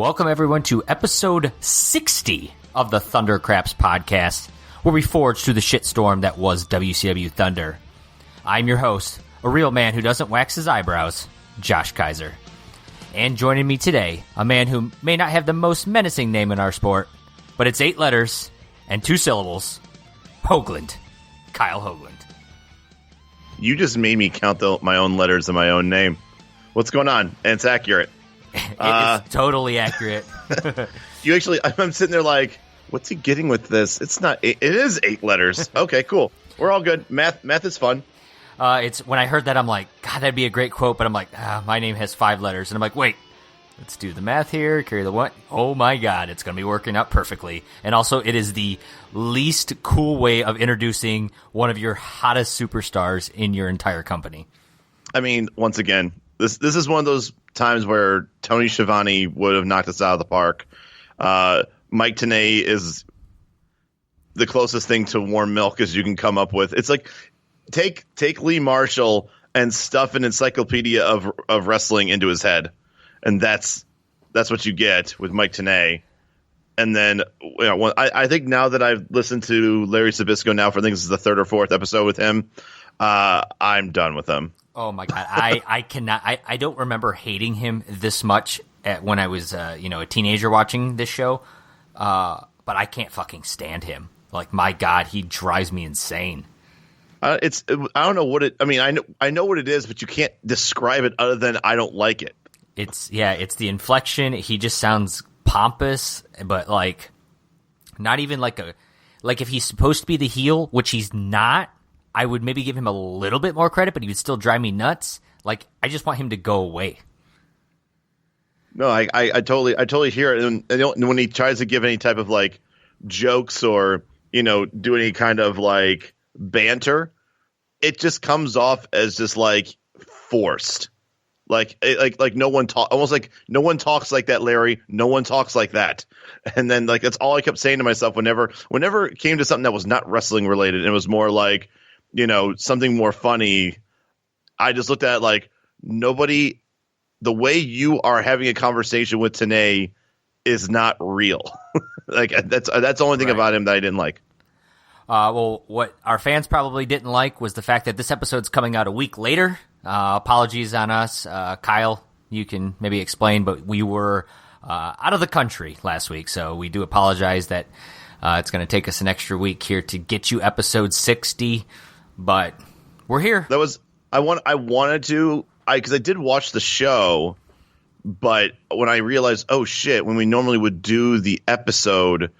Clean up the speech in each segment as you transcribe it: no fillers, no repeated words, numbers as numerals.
Welcome, everyone, to episode 60 of the Thundercraps podcast, where we forge through the shitstorm that was WCW Thunder. I'm your host, a real man who doesn't wax his eyebrows, Josh Kaiser. And joining me today, a man who may not have the most menacing name in our sport, but it's 8 letters and 2 syllables, Hoagland, Kyle Hoagland. You just made me count my own letters in my own name. What's going on? And it's accurate. It is totally accurate. I'm sitting there like, what's he getting with this? It's not. It is 8 letters. Okay, cool. We're all good. Math is fun. It's when I heard that, I'm like, God, that'd be a great quote. But I'm like, my name has 5 letters, and I'm like, wait, let's do the math here. Carry the what? Oh my God, it's gonna be working out perfectly. And also, it is the least cool way of introducing one of your hottest superstars in your entire company. I mean, once again, this is one of those times where Tony Schiavone would have knocked us out of the park. Mike Tenay is the closest thing to warm milk as you can come up with. It's like take Lee Marshall and stuff an encyclopedia of wrestling into his head, and that's what you get with Mike Tenay. And then I think now that I've listened to Larry Zbyszko now for I think this is the 3rd or 4th episode with him, I'm done with him. Oh my God, I cannot. I don't remember hating him this much when I was a teenager watching this show, but I can't fucking stand him. Like, my God, he drives me insane. I don't know what it. I mean, I know what it is, but you can't describe it other than I don't like it. It's the inflection. He just sounds pompous, but like not even like if he's supposed to be the heel, which he's not. I would maybe give him a little bit more credit, but he would still drive me nuts. Like, I just want him to go away. No, I totally hear it. And when he tries to give any type of like jokes or do any kind of like banter, it just comes off as just like forced. Like no one almost like no one talks like that, Larry. No one talks like that. And then like that's all I kept saying to myself whenever it came to something that was not wrestling related. And it was more like something more funny. I just looked at it like nobody. The way you are having a conversation with Tenay is not real. Like that's the only thing about him that I didn't like. Well, what our fans probably didn't like was the fact that this episode's coming out a week later. Apologies on us. Kyle, you can maybe explain, but we were out of the country last week, so we do apologize that it's going to take us an extra week here to get you episode 60, but we're here. That was I wanted to because I did watch the show, but when I realized, oh shit, when we normally would do the episode,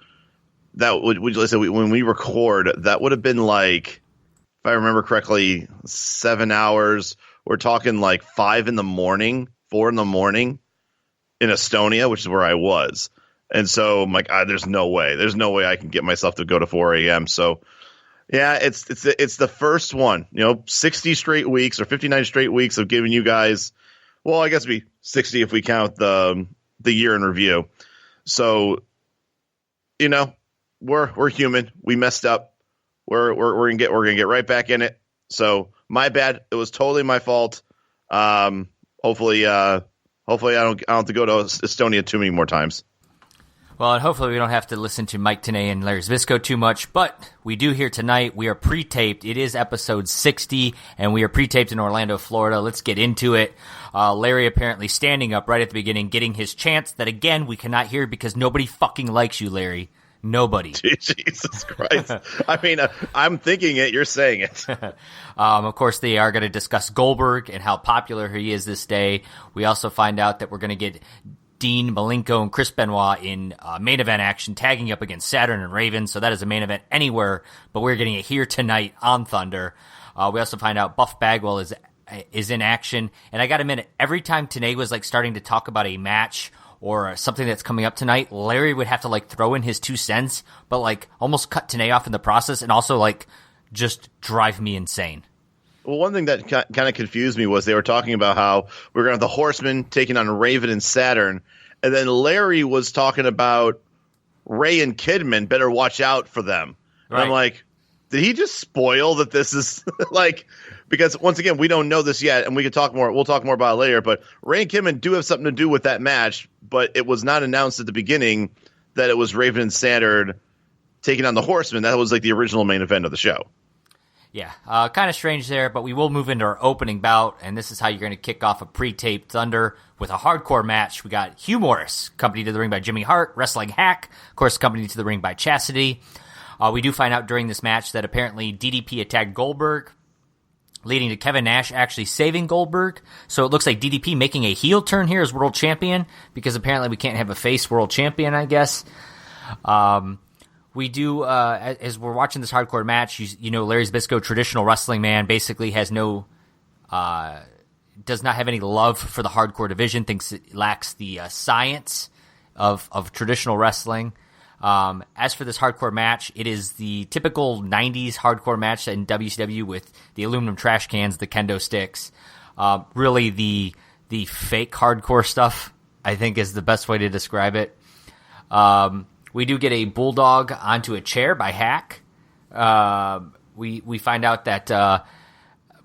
that when we record, that would have been like, if I remember correctly, 7 hours. We're talking like 5 in the morning, 4 in the morning in Estonia, which is where I was. And so I'm like, there's no way I can get myself to go to 4 a.m. So yeah, it's the first one, 60 straight weeks or 59 straight weeks of giving you guys, well, I guess it'd be 60 if we count the year in review. So, we're human. We messed up. We're gonna get right back in it. So my bad. It was totally my fault. Hopefully I don't have to go to Estonia too many more times. Well, and hopefully we don't have to listen to Mike Tenay and Larry Zbyszko too much, but we do here tonight. We are pre-taped. It is episode 60, and we are pre-taped in Orlando, Florida. Let's get into it. Larry apparently standing up right at the beginning, getting his chance that, again, we cannot hear because nobody fucking likes you, Larry. Nobody. Jesus Christ. I mean, I'm thinking it. You're saying it. Of course, they are going to discuss Goldberg and how popular he is this day. We also find out that we're going to get Dean Malenko and Chris Benoit in main event action, tagging up against Saturn and Raven. So that is a main event anywhere, but we're getting it here tonight on Thunder. We also find out Buff Bagwell is in action. And I got to admit, every time Tenay was like starting to talk about a match or something that's coming up tonight, Larry would have to like throw in his 2 cents, but like almost cut Tenay off in the process and also like just drive me insane. Well, one thing that kind of confused me was they were talking about how we're going to have the Horsemen taking on Raven and Saturn, and then Larry was talking about Ray and Kidman, better watch out for them. Right. And I'm like, did he just spoil that this is like, because once again, we don't know this yet, and we can talk more. We'll talk more about it later, but Ray and Kimmon do have something to do with that match, but it was not announced at the beginning that it was Raven and Saturn taking on the Horsemen. That was like the original main event of the show. Yeah, kind of strange there, but we will move into our opening bout, and this is how you're going to kick off a pre-taped Thunder with a hardcore match. We got Hugh Morris, accompanied to the ring by Jimmy Hart, wrestling Hack, of course, accompanied to the ring by Chastity. We do find out during this match that apparently DDP attacked Goldberg, leading to Kevin Nash actually saving Goldberg. So it looks like DDP making a heel turn here as world champion, because apparently we can't have a face world champion, I guess. We do, as we're watching this hardcore match, you know, Larry Zbyszko, traditional wrestling man, basically has no, does not have any love for the hardcore division, thinks it lacks the science of traditional wrestling. As for this hardcore match, it is the typical 90s hardcore match in WCW with the aluminum trash cans, the kendo sticks. Really the fake hardcore stuff, I think, is the best way to describe it. We do get a bulldog onto a chair by Hack. We find out that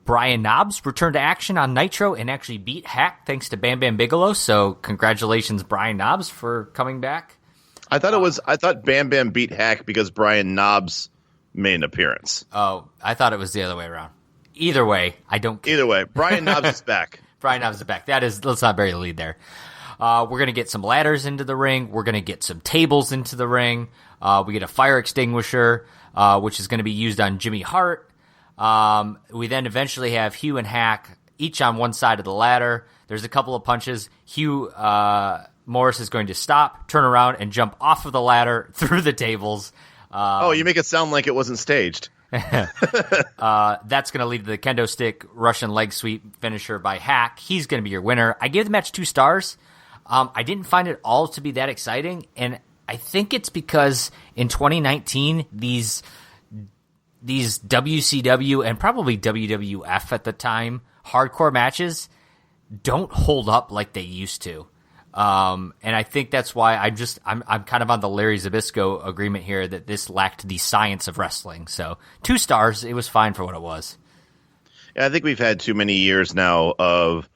Brian Knobbs returned to action on Nitro and actually beat Hack thanks to Bam Bam Bigelow. So congratulations, Brian Knobbs, for coming back. I thought Bam Bam beat Hack because Brian Knobbs made an appearance. Oh, I thought it was the other way around. Either way, I don't care. Either way, Brian Knobbs is back. Brian Knobbs is back. Let's not bury the lead there. We're going to get some ladders into the ring. We're going to get some tables into the ring. We get a fire extinguisher, which is going to be used on Jimmy Hart. We then eventually have Hugh and Hack each on one side of the ladder. There's a couple of punches. Hugh Morris is going to stop, turn around, and jump off of the ladder through the tables. You make it sound like it wasn't staged. That's going to lead to the kendo stick Russian leg sweep finisher by Hack. He's going to be your winner. I gave the match 2 stars. I didn't find it all to be that exciting, and I think it's because in 2019, these WCW and probably WWF at the time hardcore matches don't hold up like they used to. And I think that's why I'm kind of on the Larry Zbyszko agreement here that this lacked the science of wrestling. So 2 stars, it was fine for what it was. Yeah, I think we've had too many years now of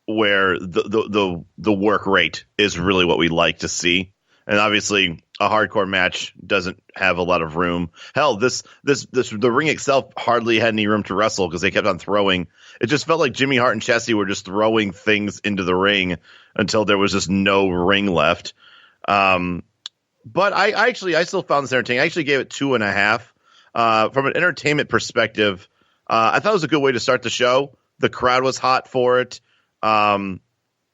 where the work rate is really what we like to see. And obviously a hardcore match doesn't have a lot of room. Hell, the ring itself hardly had any room to wrestle because they kept on throwing. It just felt like Jimmy Hart and Chastity were just throwing things into the ring until there was just no ring left. But I still found this entertaining. I actually gave it 2.5. From an entertainment perspective, I thought it was a good way to start the show. The crowd was hot for it. Once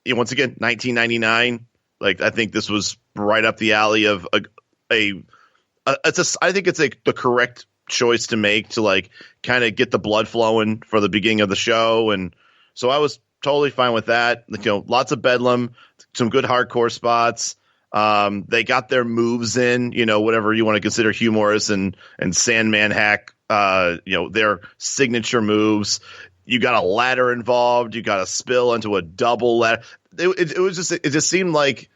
again, 1999. Like, I think this was right up the alley of I think it's the correct choice to make to like kind of get the blood flowing for the beginning of the show, and so I was totally fine with that. You know, lots of bedlam, some good hardcore spots. They got their moves in, you know, whatever you want to consider Hugh Morris and Sandman Hack, their signature moves. You got a ladder involved. You got a spill into a double ladder. It just seemed like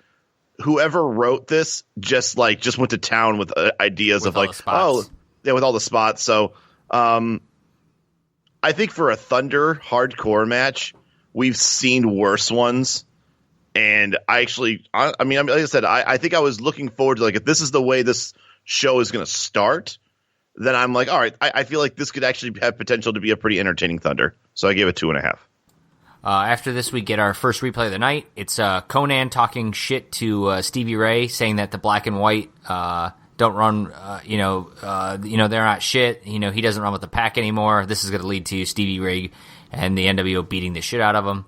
whoever wrote this just went to town with ideas with of like, with all the spots. So, I think for a Thunder hardcore match, we've seen worse ones. And I think I was looking forward to, like, if this is the way this show is going to start, then I'm like, all right, I feel like this could actually have potential to be a pretty entertaining Thunder. So I gave it 2.5. After this, we get our first replay of the night. It's Conan talking shit to Stevie Ray, saying that the black and white don't run, they're not shit. You know, he doesn't run with the pack anymore. This is going to lead to Stevie Ray and the NWO beating the shit out of him.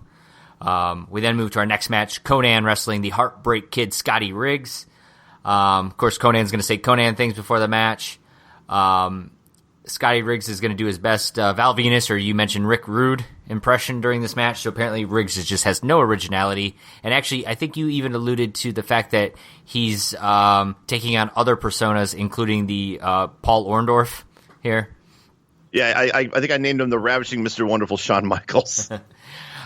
We then move to our next match, Conan wrestling the Heartbreak Kid Scotty Riggs. Of course, Conan's going to say Conan things before the match. Scotty Riggs is going to do his best Val Venus, or you mentioned Rick Rude, impression during this match. So apparently Riggs just has no originality. And actually, I think you even alluded to the fact that he's taking on other personas, including the Paul Orndorff here. Yeah, I think I named him the Ravishing Mr. Wonderful Shawn Michaels.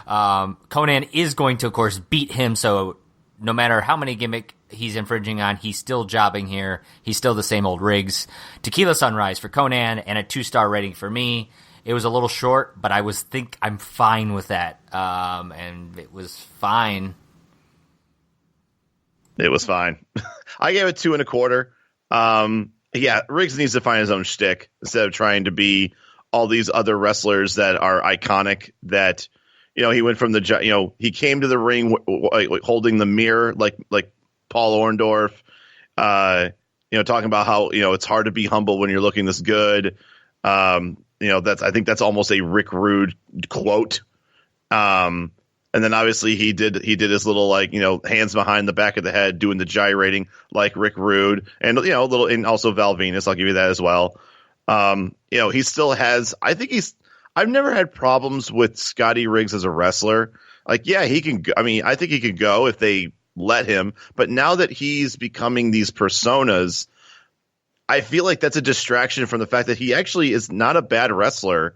Conan is going to, of course, beat him, so no matter how many gimmick he's infringing on. He's still jobbing here. He's still the same old Riggs. Tequila Sunrise for Conan and a 2-star rating for me. It was a little short, but I'm fine with that. And it was fine. It was fine. I gave it 2.25. Yeah, Riggs needs to find his own shtick instead of trying to be all these other wrestlers that are iconic. That, he went from he came to the ring holding the mirror like Paul Orndorff. Talking about how it's hard to be humble when you're looking this good. I think that's almost a Rick Rude quote. And then obviously he did his little hands behind the back of the head doing the gyrating like Rick Rude, and a little, and also Val Venus. I'll give you that as well. He still has. I've never had problems with Scotty Riggs as a wrestler. He can. I think he could go if they let him. But now that he's becoming these personas, I feel like that's a distraction from the fact that he actually is not a bad wrestler.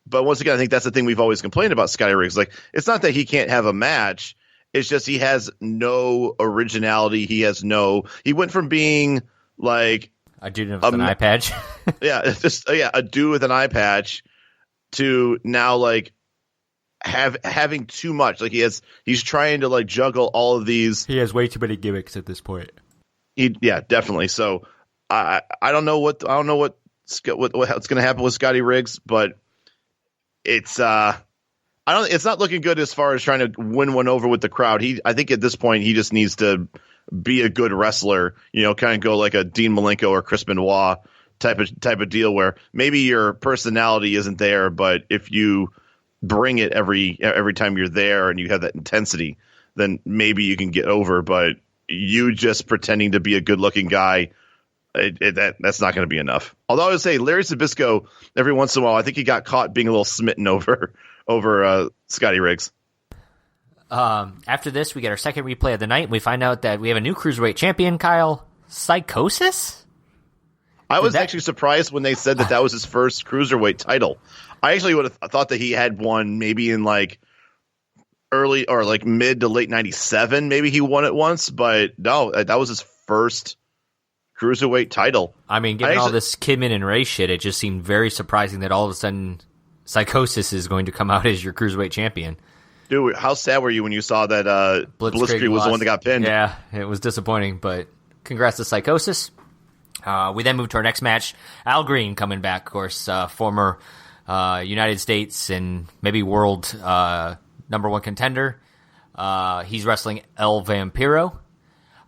But once again, I think that's the thing we've always complained about Scotty Riggs. It's not that he can't have a match. It's just he has no originality. He went from being a dude with an eye patch. A dude with an eye patch to now having too much. He's trying to juggle all of these. He has way too many gimmicks at this point. Definitely. So I don't know what's going to happen with Scotty Riggs, but it's it's not looking good as far as trying to win one over with the crowd. I think at this point he just needs to be a good wrestler, kind of go like a Dean Malenko or Chris Benoit type of deal where maybe your personality isn't there, but if you bring it every time you're there and you have that intensity, then maybe you can get over. But you just pretending to be a good looking guy, that's not going to be enough. Although I would say Larry Zbyszko, every once in a while, I think he got caught being a little smitten over Scotty Riggs. After this, we get our second replay of the night. And we find out that we have a new cruiserweight champion, Kyle. Psychosis? I was actually surprised when they said that was his first cruiserweight title. I actually would have thought that he had one maybe in early or mid to late 97. Maybe he won it once, but no, that was his first cruiserweight title. Given all this Kidman and Ray shit, it just seemed very surprising that all of a sudden Psychosis is going to come out as your cruiserweight champion. Dude, how sad were you when you saw that Blitzkrieg was the one that got pinned? Yeah, it was disappointing, but congrats to Psychosis. We then move to our next match. Al Green coming back, of course, former United States and maybe world number one contender. He's wrestling El Vampiro.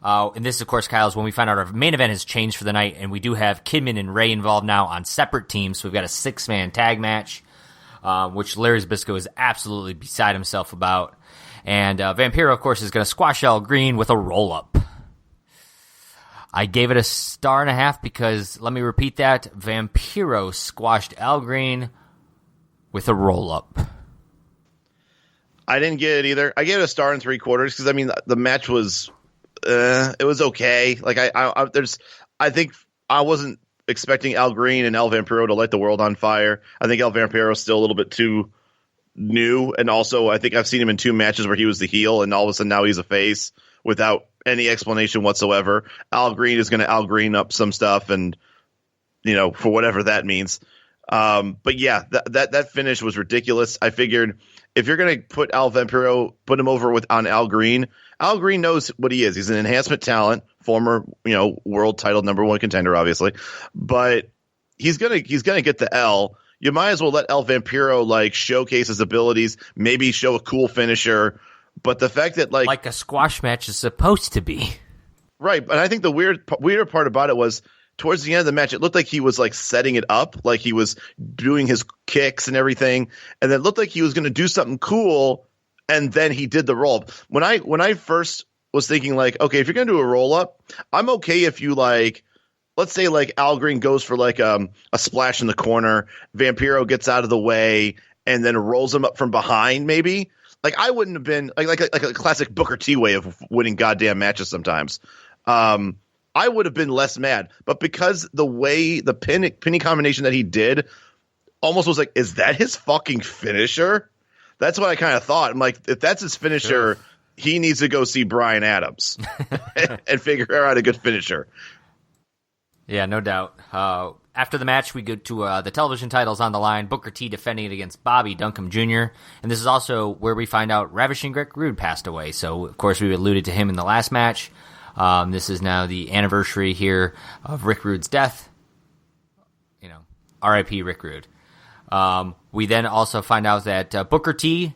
And this, of course, Kyle, is when we find out our main event has changed for the night, and we do have Kidman and Ray involved now on separate teams. So we've got a 6-man tag match, which Larry Zbyszko is absolutely beside himself about. And Vampiro, of course, is going to squash Al Green with a roll-up. I gave it a 1.5 because, let me repeat that, Vampiro squashed Al Green with a roll-up. I didn't get it either. I gave it a 1.75 because, the match was... it was okay. I think I wasn't expecting Al Green and El Vampiro to light the world on fire. I think El Vampiro is still a little bit too new, and also I think I've seen him in 2 matches where he was the heel, and all of a sudden now he's a face without any explanation whatsoever. Al Green is going to Al Green up some stuff, and for whatever that means. But yeah, that finish was ridiculous. I figured if you're going to put El Vampiro, put him over on Al Green. Al Green knows what he is. He's an enhancement talent, former, world title number one contender, obviously. But he's gonna get the L. You might as well let El Vampiro showcase his abilities, maybe show a cool finisher. But the fact that like a squash match is supposed to be. Right, but I think the weirder part about it was towards the end of the match, it looked like he was setting it up, like he was doing his kicks and everything, and it looked like he was going to do something cool. And then he did the roll up. When I first was thinking okay, if you're gonna do a roll up, I'm okay if you let's say Al Green goes for a splash in the corner, Vampiro gets out of the way, and then rolls him up from behind. Maybe I wouldn't have been like a classic Booker T way of winning goddamn matches sometimes. I would have been less mad, but because the way the pinning combination that he did almost was is that his fucking finisher? That's what I kind of thought. I'm if that's his finisher, he needs to go see Bryan Adams and figure out a good finisher. Yeah, no doubt. After the match, we go to the television titles on the line. Booker T defending it against Bobby Duncombe Jr. And this is also where we find out Ravishing Rick Rude passed away. So, of course, we alluded to him in the last match. This is now the anniversary here of Rick Rude's death. You know, R.I.P. Rick Rude. We then also find out that Booker T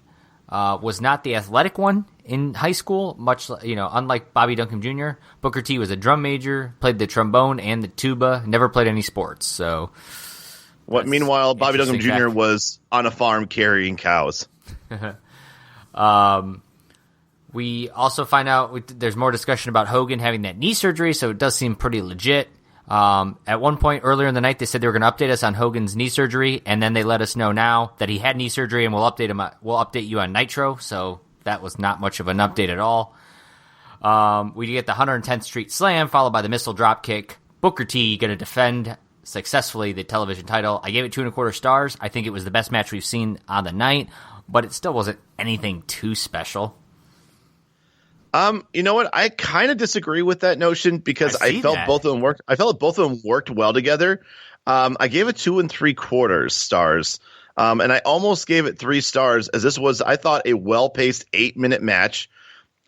was not the athletic one in high school, unlike Bobby Duncombe Jr. Booker T was a drum major, played the trombone and the tuba, never played any sports. So, meanwhile, Bobby Duncombe Jr. was on a farm carrying cows. We also find out there's more discussion about Hogan having that knee surgery, so it does seem pretty legit. At one point earlier in the night, they said they were going to update us on Hogan's knee surgery, and then they let us know now that he had knee surgery, and we'll update you on Nitro. So that was not much of an update at all. We get the 110th Street Slam, followed by the missile drop kick. Booker T going to defend successfully the television title. I gave it 2.25 stars. I think it was the best match we've seen on the night, but it still wasn't anything too special. You know what? I kind of disagree with that notion because I felt both of them worked. I felt both of them worked well together. I gave it 2.75 stars. And I almost gave it 3 stars as this was, I thought, a well-paced 8-minute match.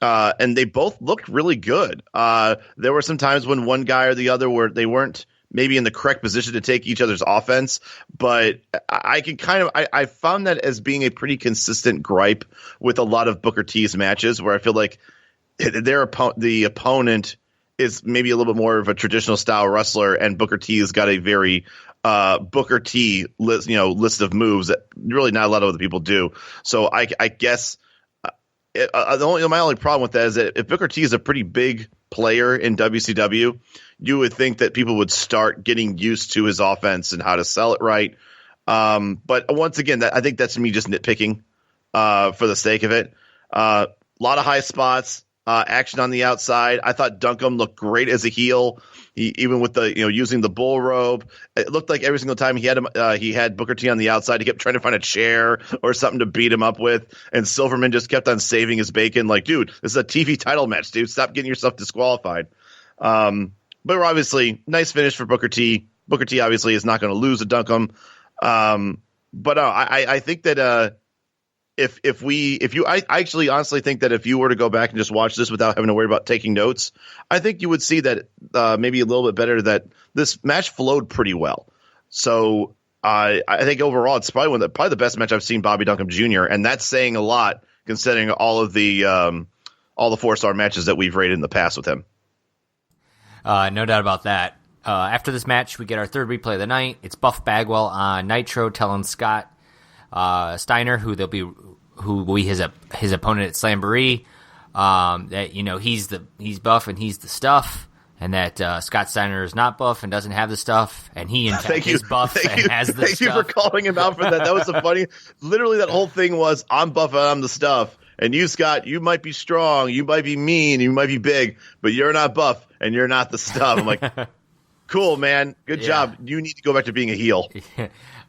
And they both looked really good. There were some times when one guy or the other they weren't maybe in the correct position to take each other's offense, but I found that as being a pretty consistent gripe with a lot of Booker T's matches where I feel like the opponent is maybe a little bit more of a traditional style wrestler, and Booker T has got a very Booker T list of moves that really not a lot of other people do. So I guess my only problem with that is that if Booker T is a pretty big player in WCW, you would think that people would start getting used to his offense and how to sell it right. But once again, I think that's me just nitpicking for the sake of it. A lot of high spots. Action on the outside. I thought Duncombe looked great as a heel. Even with the using the bull rope, it looked like every single time he had Booker T on the outside, he kept trying to find a chair or something to beat him up with. And Silverman just kept on saving his bacon. Like, dude, this is a TV title match, dude. Stop getting yourself disqualified. But we're obviously nice finish for Booker T. Booker T obviously is not going to lose to Duncombe. But I think that. I actually honestly think that if you were to go back and just watch this without having to worry about taking notes, I think you would see that maybe a little bit better that this match flowed pretty well. So I think overall it's probably the best match I've seen Bobby Duncombe Jr. And that's saying a lot considering all of the 4-star matches that we've rated in the past with him. No doubt about that. After this match, we get our third replay of the night. It's Buff Bagwell on Nitro telling Scott Steiner, who will be his opponent at Slamboree, that he's buff and he's the stuff, and that Scott Steiner is not buff and doesn't have the stuff, and he in fact is buff and has the stuff. Thank you for calling him out for that. That was so funny. Literally, that whole thing was I'm buff and I'm the stuff, and you, Scott, you might be strong, you might be mean, you might be big, but you're not buff and you're not the stuff. I'm like, cool, man, good job. You need to go back to being a heel.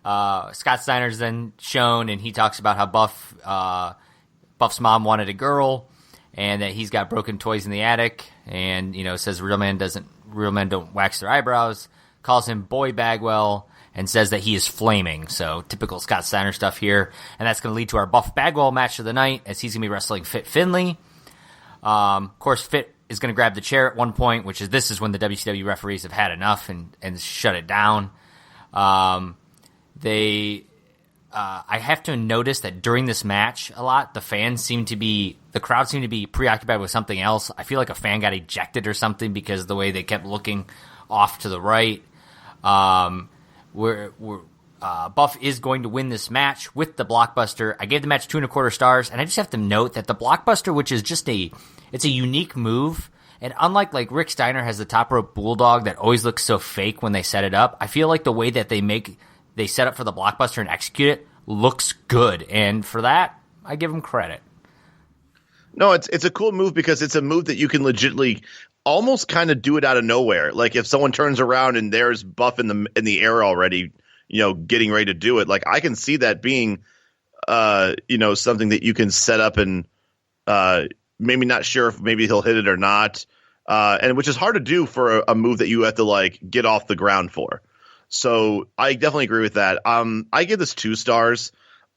Scott Steiner's then shown, and he talks about how Buff's mom wanted a girl, and that he's got broken toys in the attic, and says real men don't wax their eyebrows. Calls him Boy Bagwell, and says that he is flaming. So typical Scott Steiner stuff here, and that's going to lead to our Buff Bagwell match of the night as he's going to be wrestling Fit Finlay. Of course, Fit is going to grab the chair at one point, this is when the WCW referees have had enough and shut it down. I have to notice that during this match a lot, the crowd seemed to be preoccupied with something else. I feel like a fan got ejected or something because of the way they kept looking off to the right. Buff is going to win this match with the Blockbuster. I gave the match 2.25 stars, and I just have to note that the Blockbuster, which is just it's a unique move, and unlike like Rick Steiner has the top rope bulldog that always looks so fake when they set it up, I feel like the way that they set up for the Blockbuster and execute it looks good, and for that, I give them credit. No, it's a cool move because it's a move that you can legitimately almost kind of do it out of nowhere. Like if someone turns around and there's Buff in the air already, getting ready to do it. Like I can see that being, something that you can set up and, maybe not sure if maybe he'll hit it or not, and which is hard to do for a move that you have to like get off the ground for. So I definitely agree with that. I give this 2 stars.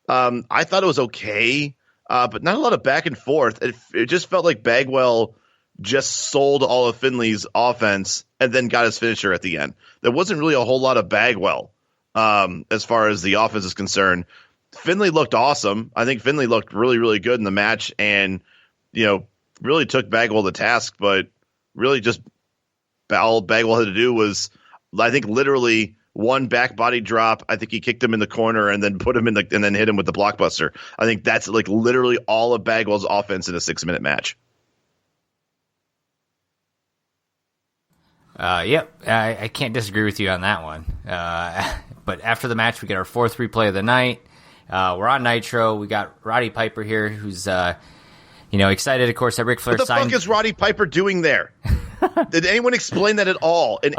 I thought it was okay, but not a lot of back and forth. It just felt like Bagwell just sold all of Finley's offense and then got his finisher at the end. There wasn't really a whole lot of Bagwell as far as the offense is concerned. Finley looked awesome. I think Finley looked really, really good in the match and, really took Bagwell to task, but really just all Bagwell had to do was, I think, literally one back body drop. I think he kicked him in the corner and then put him and then hit him with the blockbuster. I think that's like literally all of Bagwell's offense in a 6-minute match. Yep, I can't disagree with you on that one. But after the match, we get our 4th replay of the night. We're on Nitro. We got Roddy Piper here, who's excited, of course, that Ric Flair signed. What the fuck is Roddy Piper doing there? Did anyone explain that at all? In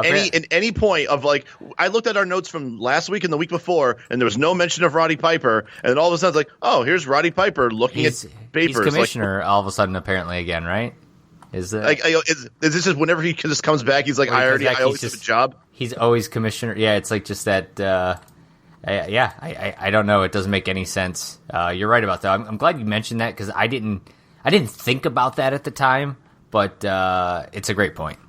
any point of like, I looked at our notes from last week and the week before, and there was no mention of Roddy Piper, and then all of a sudden it's like, oh, here's Roddy Piper looking at papers. He's commissioner all of a sudden, apparently, again, right? Is this just whenever he just comes back, he's like, I always have a job. He's always commissioner. Yeah, it's like just that. I don't know. It doesn't make any sense. You're right about that. I'm glad you mentioned that because I didn't think about that at the time, but it's a great point.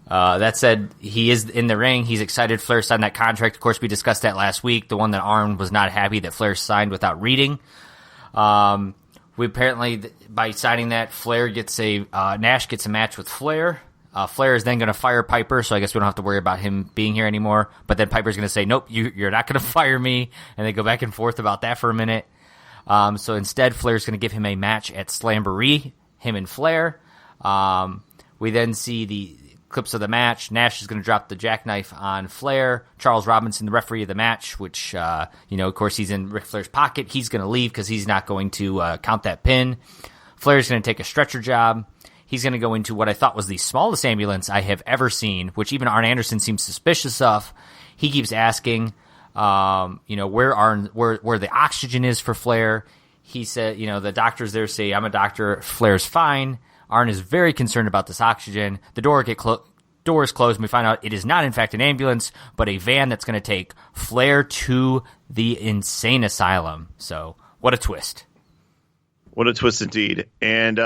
That said, he is in the ring. He's excited Flair signed that contract. Of course, we discussed that last week. The one that Arn was not happy that Flair signed without reading. We apparently, by signing that, Nash gets a match with Flair. Flair is then going to fire Piper, so I guess we don't have to worry about him being here anymore. But then Piper's going to say, nope, you're not going to fire me. And they go back and forth about that for a minute. So instead, Flair's going to give him a match at Slamboree, him and Flair. We then see the clips of the match. Nash is going to drop the jackknife on Flair. Charles Robinson, the referee of the match, which, of course, he's in Ric Flair's pocket. He's going to leave because he's not going to count that pin. Flair's going to take a stretcher job. He's going to go into what I thought was the smallest ambulance I have ever seen, which even Arn Anderson seems suspicious of. He keeps asking, where the oxygen is for Flair. He said, the doctors there say, I'm a doctor, Flair's fine. Arn is very concerned about this oxygen. The door is closed, and we find out it is not, in fact, an ambulance, but a van that's going to take Flair to the insane asylum. So, what a twist. What a twist indeed. And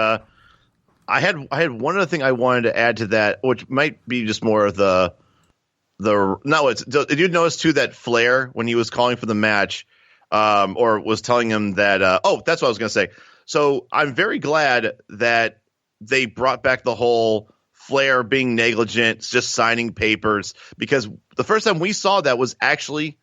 I had one other thing I wanted to add to that, which might be just more of did you notice too that Flair, when he was calling for the match, or was telling him that, that's what I was going to say. So I'm very glad that they brought back the whole Flair being negligent, just signing papers, because the first time we saw that was actually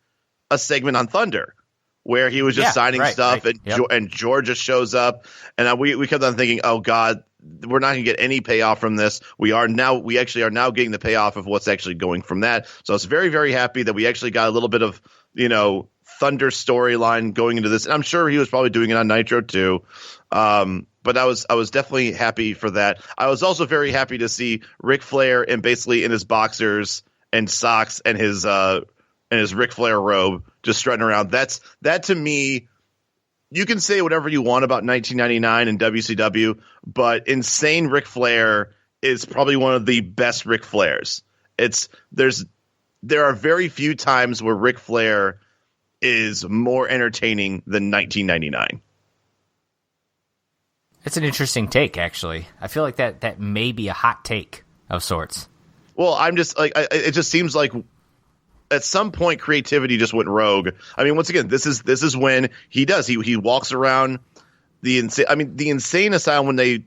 a segment on Thunder where he was just signing stuff. And George just shows up, and we kept on thinking, oh God, we're not going to get any payoff from this. We actually are now getting the payoff of what's actually going from that. So I was very, very happy that we actually got a little bit of, Thunder storyline going into this. And I'm sure he was probably doing it on Nitro too. But I was definitely happy for that. I was also very happy to see Ric Flair in his boxers and socks and his Ric Flair robe just strutting around. That to me, you can say whatever you want about 1999 and WCW, but insane Ric Flair is probably one of the best Ric Flairs. There are very few times where Ric Flair is more entertaining than 1999. It's an interesting take, actually. I feel like that may be a hot take of sorts. Well, I'm just like, it just seems like at some point creativity just went rogue. I mean, once again, this is when he walks around the insane asylum when I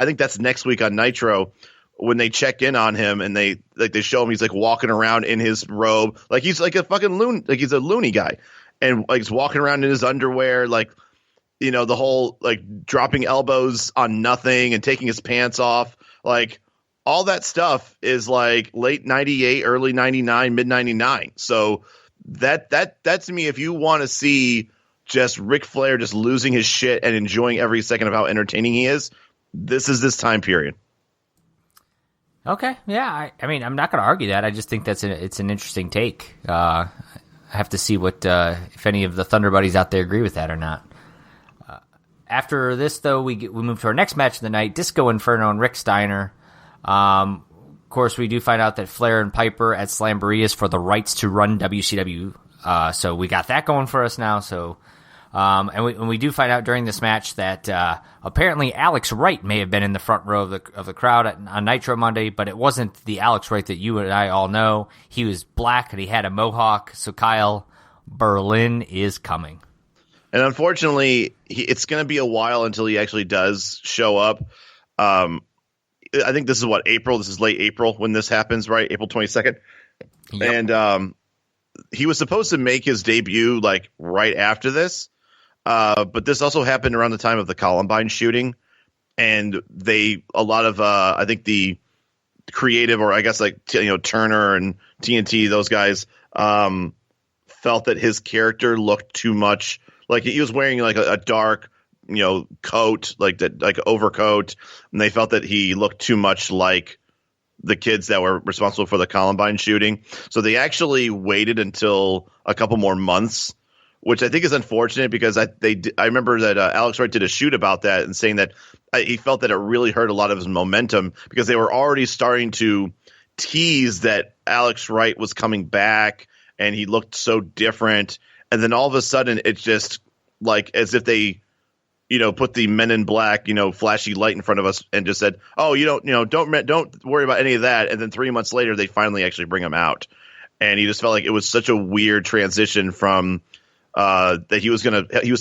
think that's next week on Nitro when they check in on him and they show him he's like walking around in his robe like he's like a fucking loon, like he's a loony guy, and like he's walking around in his underwear, like the whole like dropping elbows on nothing and taking his pants off, like all that stuff is like late 98, early 99, mid 99. So that to me, if you want to see just Ric Flair just losing his shit and enjoying every second of how entertaining he is, this is this time period. Okay, yeah. I mean, I'm not going to argue that. I just think it's an interesting take. I have to see what if any of the Thunder Buddies out there agree with that or not. After this, though, we move to our next match of the night, Disco Inferno and Rick Steiner. Of course, we do find out that Flair and Piper at Slamboree is for the rights to run WCW. So we got that going for us now. So, and we do find out during this match that apparently Alex Wright may have been in the front row of the crowd on Nitro Monday, but it wasn't the Alex Wright that you and I all know. He was black and he had a mohawk. So Kyle, Berlin is coming. And unfortunately, it's going to be a while until he actually does show up. I think this is April. This is late April when this happens, right? April 22nd. Yep. And he was supposed to make his debut like right after this. But this also happened around the time of the Columbine shooting. And a lot of, I think the creative, or I guess like, Turner and TNT, those guys, felt that his character looked too much like he was wearing like a dark, coat, like overcoat, and they felt that he looked too much like the kids that were responsible for the Columbine shooting. So they actually waited until a couple more months, which I think is unfortunate because I remember that Alex Wright did a shoot about that and saying that he felt that it really hurt a lot of his momentum because they were already starting to tease that Alex Wright was coming back and he looked so different. And then all of a sudden, it's just like as if they, put the Men in Black, flashy light in front of us and just said, "Oh, don't worry about any of that." And then 3 months later, they finally actually bring him out, and he just felt like it was such a weird transition from that he was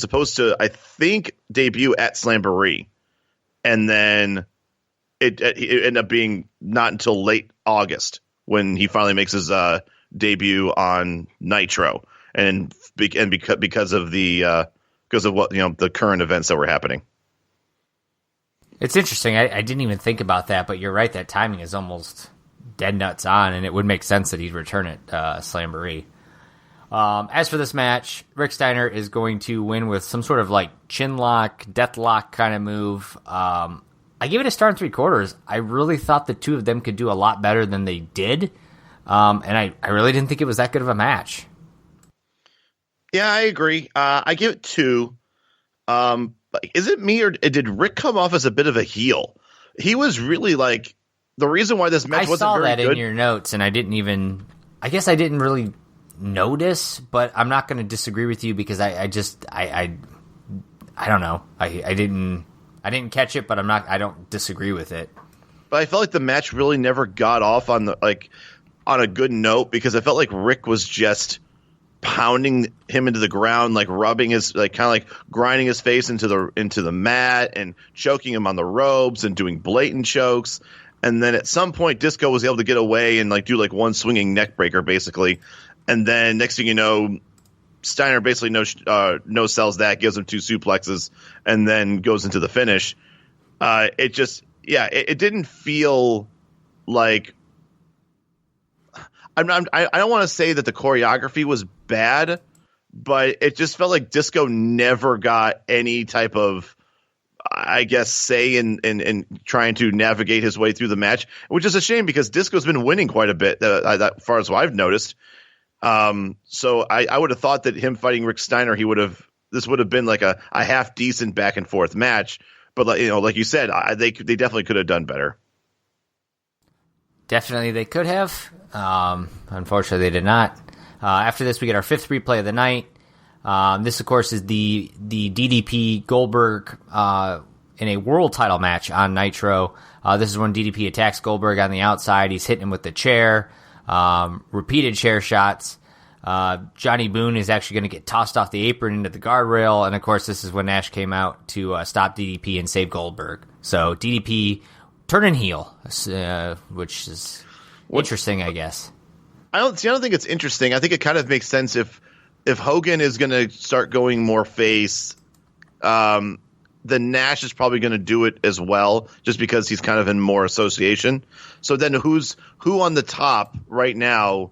supposed to, I think, debut at Slamboree, and then it ended up being not until late August when he finally makes his debut on Nitro. And because of what the current events that were happening. It's interesting. I didn't even think about that, but you're right. That timing is almost dead nuts on, and it would make sense that he'd return at Slamboree. As for this match, Rick Steiner is going to win with some sort of like chin lock, death lock kind of move. I gave it a star and 3/4. I really thought the two of them could do a lot better than they did, and I really didn't think it was that good of a match. Yeah, I agree. I give it 2. Is it me or did Rick come off as a bit of a heel? He was really like the reason why this match wasn't very good. I saw that in your notes, and I guess I didn't really notice, but I'm not going to disagree with you because I don't know. I didn't catch it, but I don't disagree with it. But I felt like the match really never got off on a good note because I felt like Rick was just pounding him into the ground, like rubbing his, like kind of like grinding his face into the mat and choking him on the ropes and doing blatant chokes. And then at some point, Disco was able to get away and like do like one swinging neck breaker basically. And then next thing you know, Steiner basically no sells that, gives him 2 suplexes, and then goes into the finish. It didn't feel like. I don't want to say that the choreography was bad, but it just felt like Disco never got any type of, I guess, say in trying to navigate his way through the match, which is a shame because Disco's been winning quite a bit, as far as I've noticed. So I would have thought that him fighting Rick Steiner, this would have been like a half decent back and forth match. But like you said, they definitely could have done better. Definitely they could have. Unfortunately, they did not. After this, we get our 5th replay of the night. This, of course, is the DDP Goldberg in a world title match on Nitro. This is when DDP attacks Goldberg on the outside. He's hitting him with the chair, repeated chair shots. Johnny Boone is actually going to get tossed off the apron into the guardrail. And, of course, this is when Nash came out to stop DDP and save Goldberg. So DDP turning heel, which is interesting, I guess. I don't think it's interesting. I think it kind of makes sense if Hogan is going to start going more face, then Nash is probably going to do it as well, just because he's kind of in more association. So then who on the top right now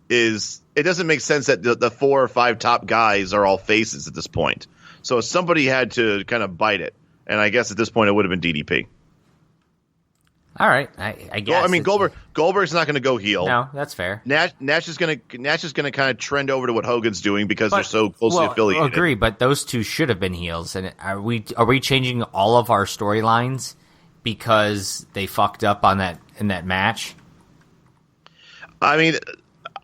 is – it doesn't make sense that the 4 or 5 top guys are all faces at this point. So somebody had to kind of bite it. And I guess at this point it would have been DDP. All right, I guess. Well, I mean, Goldberg's not going to go heel. No, that's fair. Nash is going to kind of trend over to what Hogan's doing because they're so closely affiliated. I agree, but those two should have been heels. And are we changing all of our storylines because they fucked up on that in that match? I mean,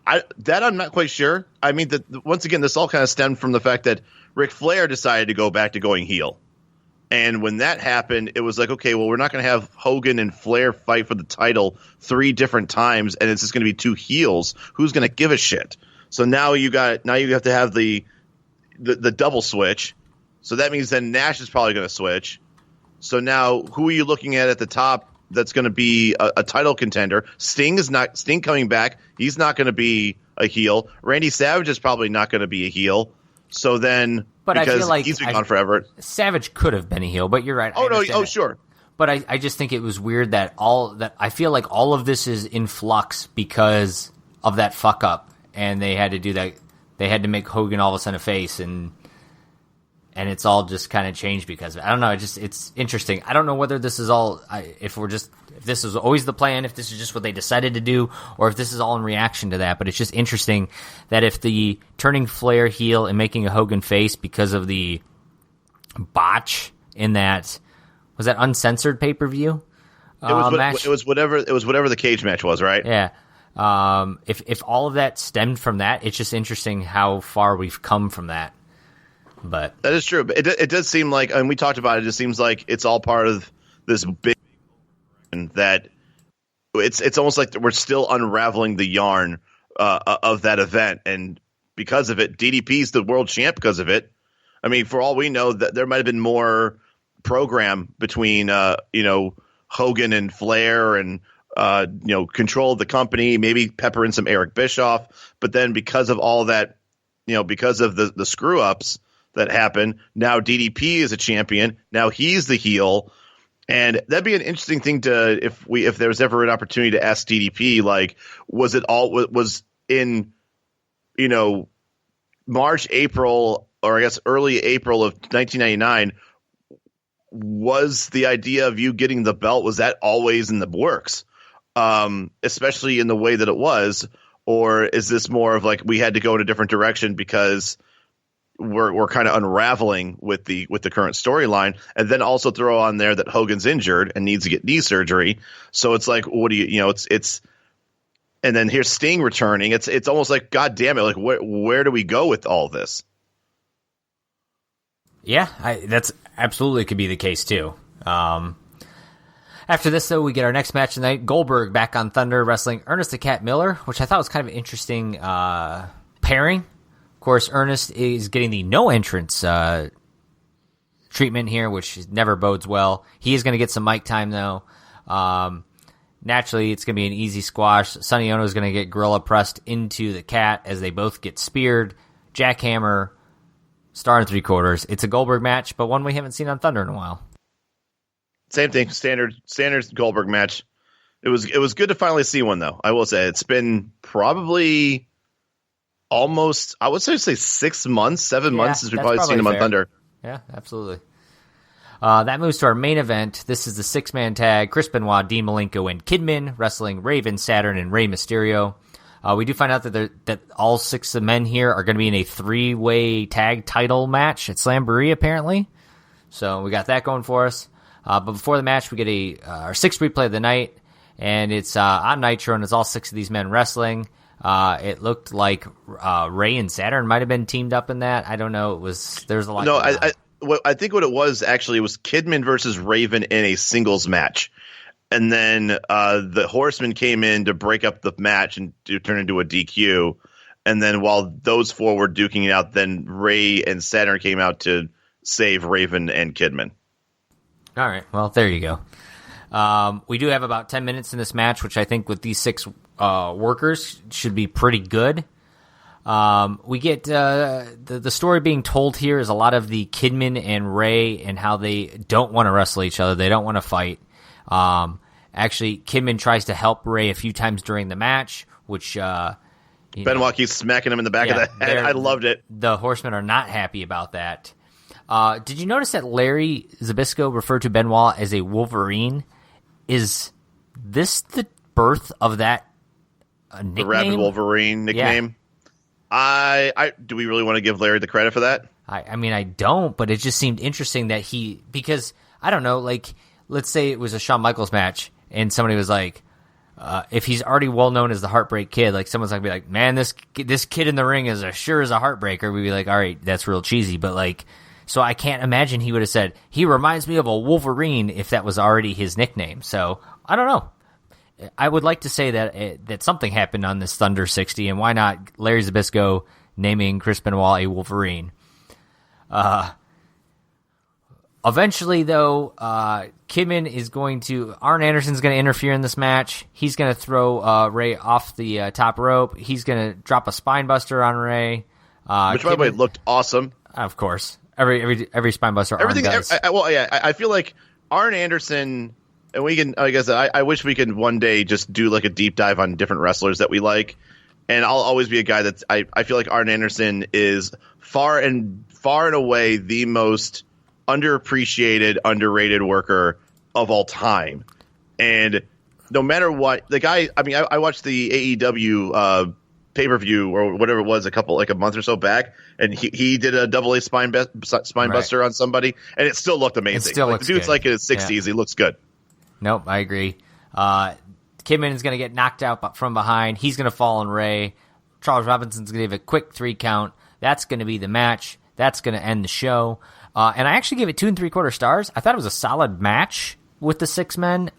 I'm not quite sure. I mean, once again, this all kind of stemmed from the fact that Ric Flair decided to go back to going heel. And when that happened, it was like, okay, well, we're not going to have Hogan and Flair fight for the title 3 different times, and it's just going to be 2 heels. Who's going to give a shit? So now you have to have the double switch. So that means then Nash is probably going to switch. So now who are you looking at the top that's going to be a title contender? Sting coming back. He's not going to be a heel. Randy Savage is probably not going to be a heel. So then, but because I feel like he's been gone forever. Savage could have been a heel, but you're right. Oh no! Oh sure. But I just think it was weird that I feel like all of this is in flux because of that fuck up, and they had to do that. They had to make Hogan all of a sudden a face, and it's all just kind of changed because of it. I don't know. It's interesting. I don't know whether this is all if this is always the plan, if this is just what they decided to do, or if this is all in reaction to that. But it's just interesting that if the turning Flair heel and making a Hogan face because of the botch in that was that uncensored pay-per-view match? It was whatever the cage match was, right? Yeah. If all of that stemmed from that, it's just interesting how far we've come from that. But that is true. But it does seem like, and we talked about it. It just seems like it's all part of this big that it's almost like we're still unraveling the yarn of that event, and because of it, DDP's the world champ because of it. I mean, for all we know, that there might have been more program between Hogan and Flair and control of the company, maybe pepper in some Eric Bischoff, but then because of all that, because of the screw ups that happened, now DDP is a champion. Now he's the heel. And that'd be an interesting thing if there was ever an opportunity to ask DDP, like, was in, March, April, or I guess early April of 1999, was the idea of you getting the belt, was that always in the works? Especially in the way that it was, or is this more of like, we had to go in a different direction because we're kind of unraveling with the current storyline, and then also throw on there that Hogan's injured and needs to get knee surgery. So it's like, what do it's, and then here's Sting returning. It's almost like, God damn it. Like where do we go with all this? Yeah, that's absolutely could be the case too. After this, though, we get our next match tonight. Goldberg back on Thunder wrestling Ernest the Cat Miller, which I thought was kind of an interesting pairing. Of course, Ernest is getting the no entrance treatment here, which never bodes well. He is going to get some mic time, though. Naturally, it's going to be an easy squash. Sonny Ono is going to get gorilla pressed into the Cat as they both get speared. Jackhammer, star and 3/4. It's a Goldberg match, but one we haven't seen on Thunder in a while. Same thing, standard Goldberg match. It was good to finally see one, though. I will say it's been probably almost, I would say 6 months, 7 months since we've probably seen him on Thunder. Yeah, absolutely. That moves to our main event. This is the 6-man tag. Chris Benoit, Dean Malenko, and Kidman wrestling Raven, Saturn, and Rey Mysterio. We do find out that all 6 of the men here are going to be in a 3-way tag title match at Slamboree, apparently. So we got that going for us. But before the match, we get our 6th replay of the night, and it's on Nitro, and it's all 6 of these men wrestling. It looked like Rey and Saturn might have been teamed up in that. I don't know. There's a lot. No, I think what it was actually was Kidman versus Raven in a singles match, and then the Horsemen came in to break up the match and to turn into a DQ. And then while those 4 were duking it out, then Rey and Saturn came out to save Raven and Kidman. All right. Well, there you go. We do have about 10 minutes in this match, which I think with these 6 workers should be pretty good. We get the story being told here is a lot of the Kidman and Rey and how they don't want to wrestle each other. They don't want to fight. Actually, Kidman tries to help Rey a few times during the match, which Benoit keeps smacking him in the back of the head. I loved it. The Horsemen are not happy about that. Did you notice that Larry Zbyszko referred to Benoit as a Wolverine? Is this the birth of that nickname? The Rapid Wolverine nickname? Yeah. Do we really want to give Larry the credit for that? I mean, I don't, but it just seemed interesting that because, I don't know, like, let's say it was a Shawn Michaels match, and somebody was like, if he's already well known as the Heartbreak Kid, like, someone's going to be like, man, this kid in the ring is sure as a heartbreaker. We'd be like, all right, that's real cheesy, but, like, so I can't imagine he would have said, he reminds me of a Wolverine if that was already his nickname. So, I don't know. I would like to say that something happened on this Thunder 60, and why not Larry Zbyszko naming Chris Benoit a Wolverine? Eventually, though, Kidman is Arn Anderson's going to interfere in this match. He's going to throw Ray off the top rope. He's going to drop a spine buster on Ray. Which, by the way, looked awesome. Of course. Every spine buster Arn does. I feel like Arn Anderson, and we can, like I said, I wish we could one day just do like a deep dive on different wrestlers that we like. And I'll always be a guy that I feel like Arn Anderson is far and away the most underappreciated, underrated worker of all time. And no matter what, the guy, I mean, I watched the AEW pay-per-view or whatever it was a month or so back, and he did a double A spine buster on somebody, and it still looked amazing. The dude's good. Like in his 60s. Yeah. He looks good. Nope, I agree. Kidman is going to get knocked out from behind. He's going to fall on Ray. Charles Robinson's going to give a quick 3 count. That's going to be the match. That's going to end the show. And I actually gave it 2 3/4 stars. I thought it was a solid match with the 6 men,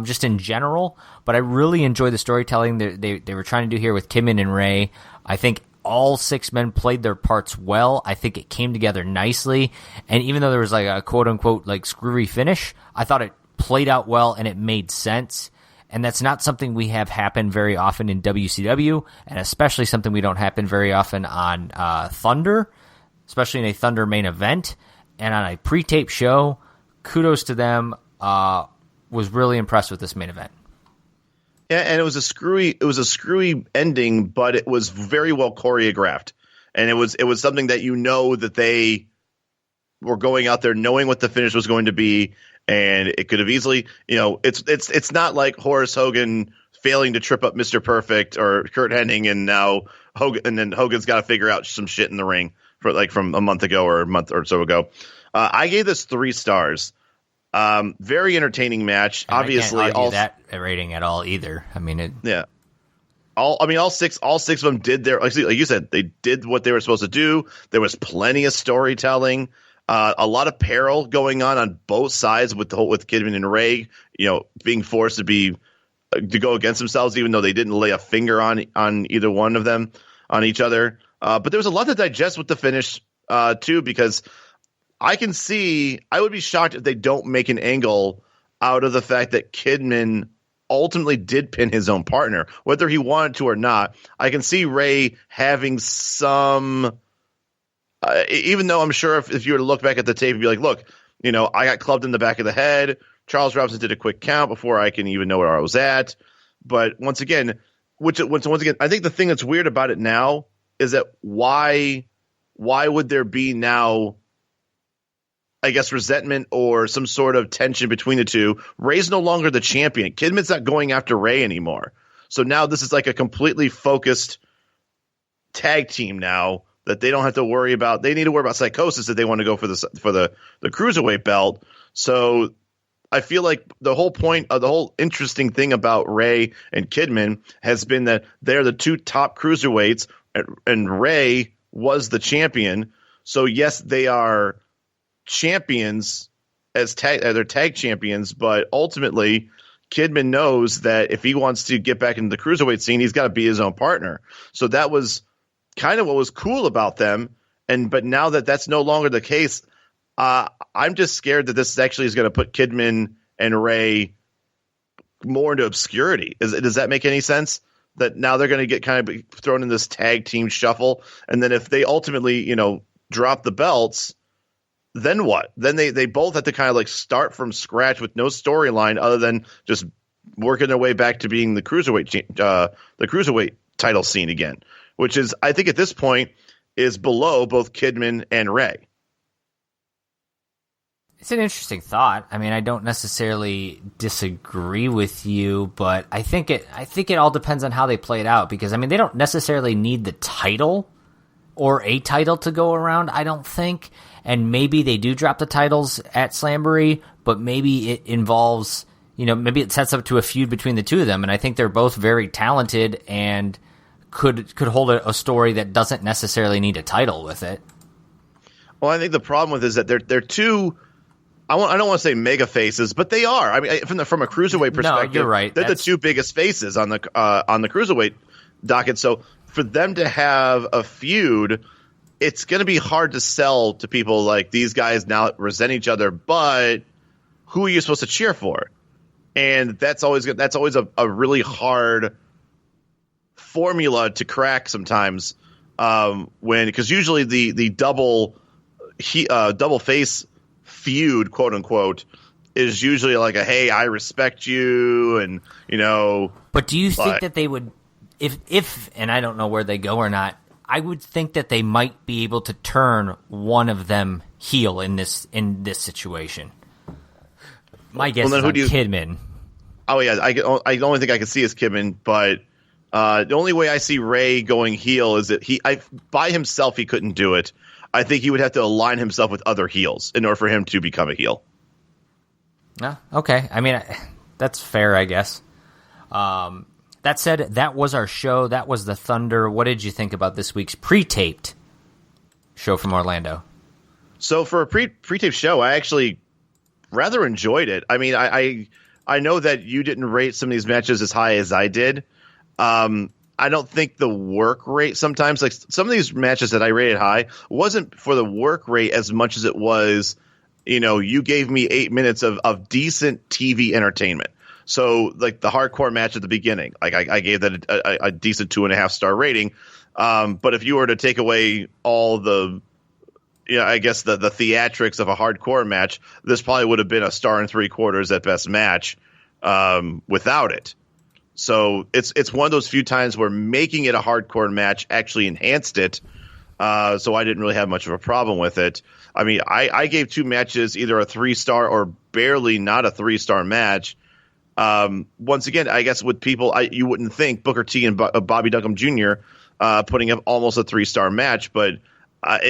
just in general. But I really enjoyed the storytelling they were trying to do here with Kidman and Ray. I think all 6 men played their parts well. I think it came together nicely. And even though there was like a quote-unquote like screwy finish, I thought it played out well and it made sense. And that's not something we have happen very often in WCW, and especially something we don't happen very often on Thunder, especially in a Thunder main event. And on a pre-tape show, kudos to them. Was really impressed with this main event. Yeah, and it was a screwy ending, but it was very well choreographed. And it was something that that they were going out there knowing what the finish was going to be. And it could have easily, it's not like Horace Hogan failing to trip up Mr. Perfect or Kurt Hennig, and now Hogan's got to figure out some shit in the ring from a month ago or a month or so ago. I gave this 3 stars. Very entertaining match. And obviously, I can't argue that rating at all either. I mean, all six of them did like you said, they did what they were supposed to do. There was plenty of storytelling. A lot of peril going on both sides with Kidman and Ray, being forced to go against themselves, even though they didn't lay a finger on either one of them, on each other. But there was a lot to digest with the finish too, because I would be shocked if they don't make an angle out of the fact that Kidman ultimately did pin his own partner, whether he wanted to or not. I can see Ray having some. Even though I'm sure if you were to look back at the tape and be like, look, I got clubbed in the back of the head. Charles Robinson did a quick count before I can even know where I was at. But once again, I think the thing that's weird about it now is that why would there be now, I guess, resentment or some sort of tension between the two? Ray's no longer the champion. Kidman's not going after Ray anymore. So now this is like a completely focused tag team now, that they don't have to worry about. They need to worry about Psychosis if they want to go for the cruiserweight belt. So I feel like the whole point of the whole interesting thing about Ray and Kidman has been that they're the 2 top cruiserweights, and Ray was the champion. So yes, they are champions as they're tag champions, but ultimately Kidman knows that if he wants to get back into the cruiserweight scene, he's got to be his own partner. So that was kind of what was cool about them. But now that that's no longer the case, I'm just scared that this actually is going to put Kidman and Ray more into obscurity. Does that make any sense? That now they're going to get kind of thrown in this tag team shuffle. And then if they ultimately, drop the belts, then what? Then they both have to kind of like start from scratch with no storyline other than just working their way back to being the cruiserweight title scene again, which is, I think at this point, is below both Kidman and Ray. It's an interesting thought. I mean, I don't necessarily disagree with you, but I think it all depends on how they play it out, because I mean, they don't necessarily need the title or a title to go around, I don't think. And maybe they do drop the titles at Slamboree, but maybe it involves, maybe it sets up to a feud between the two of them. And I think they're both very talented and could hold a story that doesn't necessarily need a title with it. Well, I think the problem with it is that they're two. I don't want to say mega faces, but they are. I mean, from a cruiserweight perspective, no, you're right. They're the two biggest faces on the cruiserweight docket. So for them to have a feud, it's going to be hard to sell to people like these guys now resent each other. But who are you supposed to cheer for? And that's always a really hard formula to crack sometimes. Because usually the double face feud, quote unquote, is usually like a, hey, I respect you, and But do you think that they would, if and I don't know where they go or not, I would think that they might be able to turn one of them heel in this situation. My guess is Kidman. Oh yeah, I the only thing I can see is Kidman, but the only way I see Ray going heel is that by himself he couldn't do it. I think he would have to align himself with other heels in order for him to become a heel. Okay. I mean, that's fair, I guess. That said, that was our show. That was the Thunder. What did you think about this week's pre-taped show from Orlando? So for a pre-taped show, I actually rather enjoyed it. I mean, I know that you didn't rate some of these matches as high as I did. I don't think the work rate sometimes, like some of these matches that I rated high, wasn't for the work rate as much as it was, you gave me 8 minutes of decent TV entertainment. So like the hardcore match at the beginning, like I gave that a decent 2.5 star rating. But if you were to take away all the, I guess the theatrics of a hardcore match, this probably would have been a 1.75 stars at best match without it. So it's one of those few times where making it a hardcore match actually enhanced it. So I didn't really have much of a problem with it. I mean, I gave two matches either a 3-star or barely not a 3-star match. Once again, I guess with people, you wouldn't think Booker T and Bobby Duncombe Jr. Putting up almost a 3-star match, but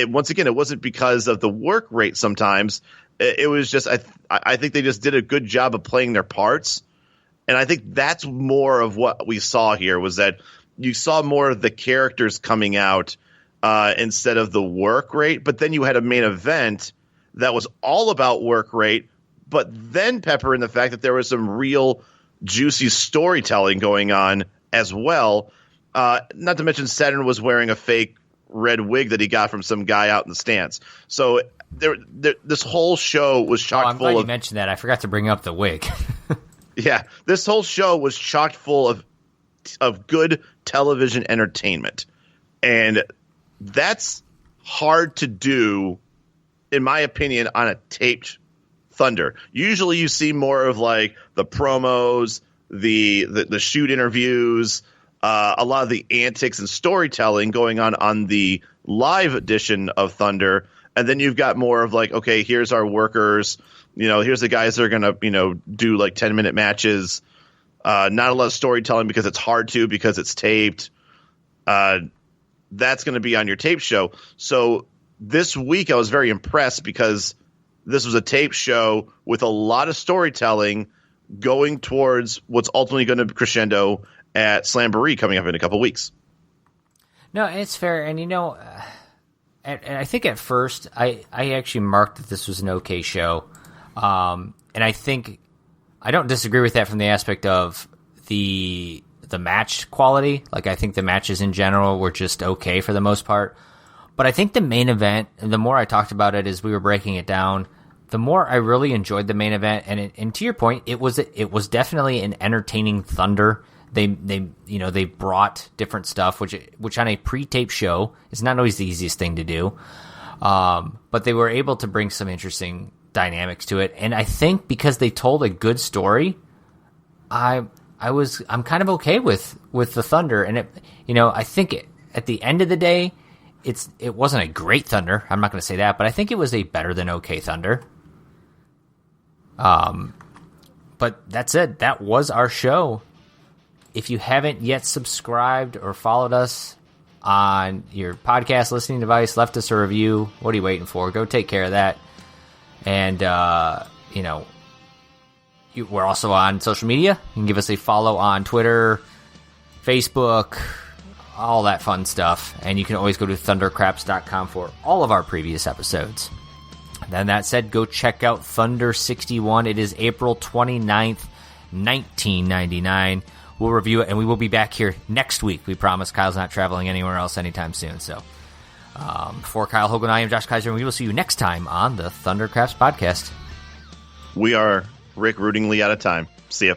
once again, it wasn't because of the work rate. Sometimes it was just I think they just did a good job of playing their parts. And I think that's more of what we saw here, was that you saw more of the characters coming out instead of the work rate. But then you had a main event that was all about work rate, but then pepper in the fact that there was some real juicy storytelling going on as well. Not to mention Saturn was wearing a fake red wig that he got from some guy out in the stands. So this whole show was chock full of... I'm glad you mentioned that. I forgot to bring up the wig. Yeah, this whole show was chock full of good television entertainment. And that's hard to do, in my opinion, on a taped Thunder. Usually you see more of like the promos, the shoot interviews, a lot of the antics and storytelling going on the live edition of Thunder. And then you've got more of like, okay, here's our workers. Here's the guys that are going to, do like 10-minute matches. Not a lot of storytelling because it's hard to, because it's taped. That's going to be on your tape show. So this week I was very impressed because this was a tape show with a lot of storytelling going towards what's ultimately going to crescendo at Slamboree coming up in a couple weeks. No, it's fair. And, and I think at first I actually marked that this was an okay show. And I think I don't disagree with that from the aspect of the match quality. Like, I think the matches in general were just okay for the most part. But I think the main event, and the more I talked about it as we were breaking it down, the more I really enjoyed the main event. And to your point, it was definitely an entertaining Thunder. They brought different stuff, which on a pre-tape show is not always the easiest thing to do. But they were able to bring some interesting dynamics to it, and I think because they told a good story, I'm kind of okay with the Thunder, and I think at the end of the day, it wasn't a great Thunder. I'm not going to say that, but I think it was a better than okay Thunder. But that's it. That was our show. If you haven't yet subscribed or followed us on your podcast listening device, left us a review, what are you waiting for? Go take care of that. And, we're also on social media. You can give us a follow on Twitter, Facebook, all that fun stuff. And you can always go to thundercraps.com for all of our previous episodes. Then that said, go check out Thunder 61. It is April 29th, 1999. We'll review it, and we will be back here next week. We promise. Kyle's not traveling anywhere else anytime soon. So, for Kyle Hogan, I am Josh Kaiser, and we will see you next time on the Thundercraps podcast. We are Rick Rootingly out of time. See ya.